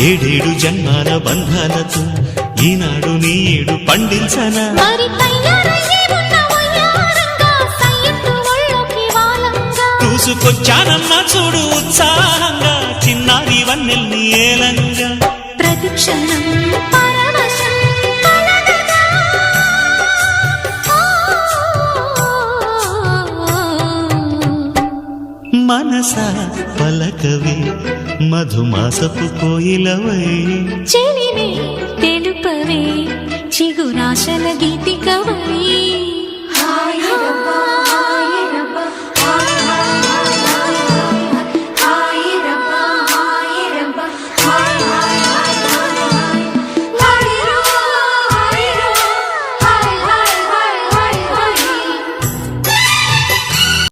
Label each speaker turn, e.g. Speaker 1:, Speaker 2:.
Speaker 1: ఏడేడు జన్మాల బంధాలతో ఈనాడు నీ ఏడు పండించనా చూసుకొచ్చానమ్మా చూడు ఉత్సాహంగా చిన్నారి వన్నెల్ని ఏలంగా
Speaker 2: ప్రతిక్షణం
Speaker 1: మనసా పలకవే మధుమాసపు కోయిలవై
Speaker 2: చెలివే తెలుపవే చిగురాశల గీతికవై